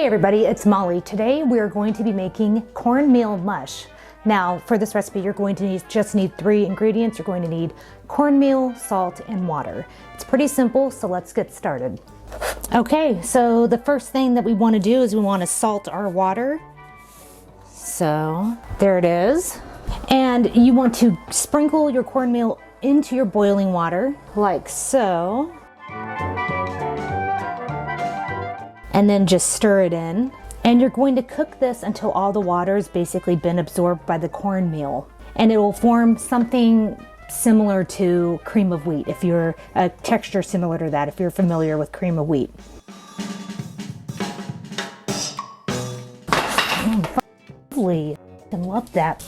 everybody, it's Molly. Today we are going to be making cornmeal mush. Now for this recipe you're going to just need 3 ingredients. You're going to need cornmeal, salt, and water. It's pretty simple, so let's get started. Okay, so the first thing that we want to do is we want to salt our water. So there it is. And you want to sprinkle your cornmeal into your boiling water like so. And then just stir it in. And you're going to cook this until all the water's basically been absorbed by the cornmeal. And it will form something similar to cream of wheat, if you're a texture similar to that, if you're familiar with cream of wheat. Lovely. I love that.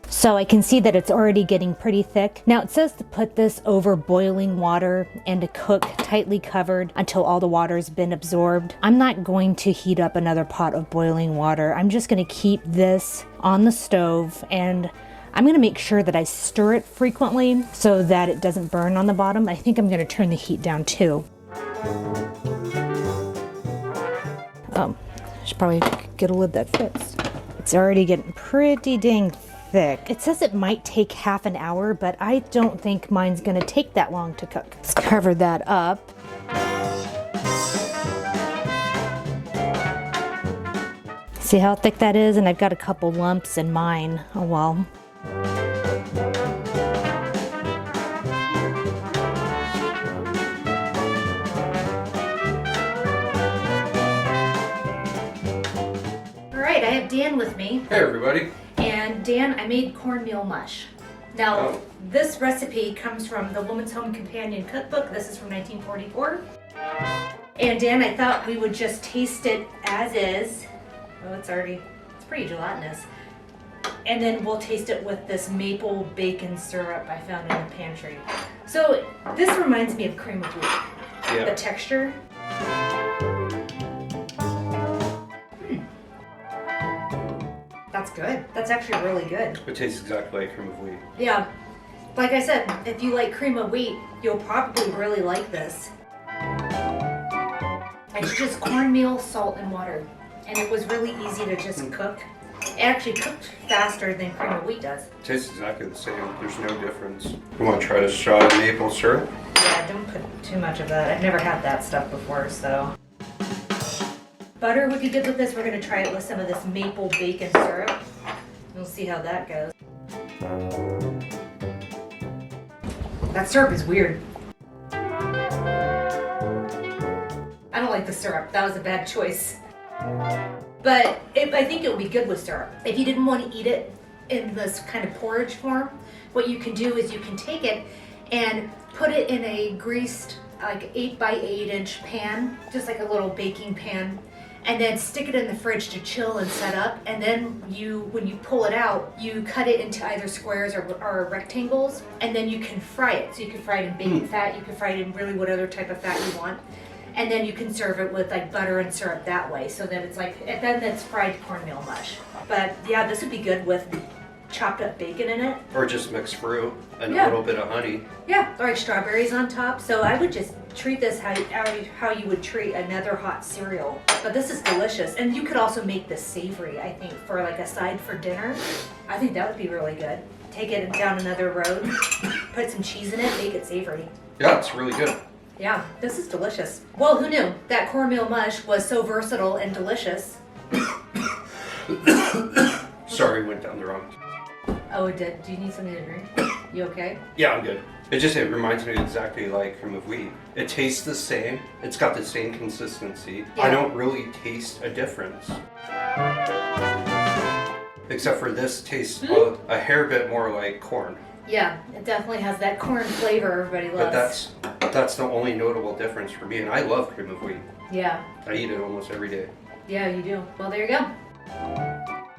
So I can see that it's already getting pretty thick. Now it says to put this over boiling water and to cook tightly covered until all the water's been absorbed. I'm not going to heat up another pot of boiling water. I'm just going to keep this on the stove, and I'm going to make sure that I stir it frequently so that it doesn't burn on the bottom. I think I'm going to turn the heat down too. Oh, I should probably get a lid that fits. It's already getting pretty dang thick. It says it might take half an hour, but I don't think mine's gonna take that long to cook. Let's cover that up. See how thick that is? And I've got a couple lumps in mine. Oh well. All right, I have Dan with me. Hey everybody. And Dan, I made cornmeal mush. Now, this recipe comes from the Woman's Home Companion Cookbook. This is from 1944. And Dan, I thought we would just taste it as is. Oh, it's pretty gelatinous. And then we'll taste it with this maple bacon syrup I found in the pantry. So this reminds me of cream of wheat. Yeah. The texture. That's good. That's actually really good. It tastes exactly like cream of wheat. Yeah. Like I said, if you like cream of wheat, you'll probably really like this. It's just cornmeal, salt, and water. And it was really easy to just cook. It actually cooked faster than cream of wheat does. It tastes exactly the same. There's no difference. You want to try this shot of maple syrup? Yeah, don't put too much of that. I've never had that stuff before, so. Butter would be good with this. We're going to try it with some of this maple bacon syrup. We'll see how that goes. That syrup is weird. I don't like the syrup. That was a bad choice. But I think it would be good with syrup. If you didn't want to eat it in this kind of porridge form, what you can do is you can take it and put it in a greased like 8 by 8 inch pan, just like a little baking pan. And then stick it in the fridge to chill and set up. And then when you pull it out, you cut it into either squares or rectangles, and then you can fry it. So you can fry it in bacon fat, you can fry it in really what other type of fat you want. And then you can serve it with like butter and syrup that way, so that it's like, then it's fried cornmeal mush. But yeah, this would be good with chopped up bacon in it. Or just mixed fruit and a little bit of honey. Yeah, or like strawberries on top. So I would just treat this how you would treat another hot cereal. But this is delicious. And you could also make this savory, I think, for like a side for dinner. I think that would be really good. Take it down another road, put some cheese in it, make it savory. Yeah, it's really good. Yeah, this is delicious. Well, who knew that cornmeal mush was so versatile and delicious? Sorry, went down the wrong. Oh, it did. Do you need something to drink? You okay? Yeah, I'm good. It reminds me exactly like cream of wheat. It tastes the same. It's got the same consistency. Yeah. I don't really taste a difference. Except for this tastes a hair bit more like corn. Yeah, it definitely has that corn flavor everybody loves. But that's the only notable difference for me, and I love cream of wheat. Yeah. I eat it almost every day. Yeah, you do. Well, there you go.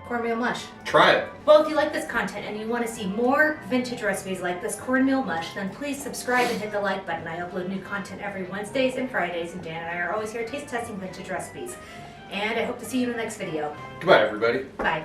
Cornmeal mush. Try it. Well, if you like this content and you want to see more vintage recipes like this cornmeal mush, then please subscribe and hit the like button. I upload new content every Wednesdays and Fridays, and Dan and I are always here taste testing vintage recipes. And I hope to see you in the next video. Goodbye, everybody. Bye.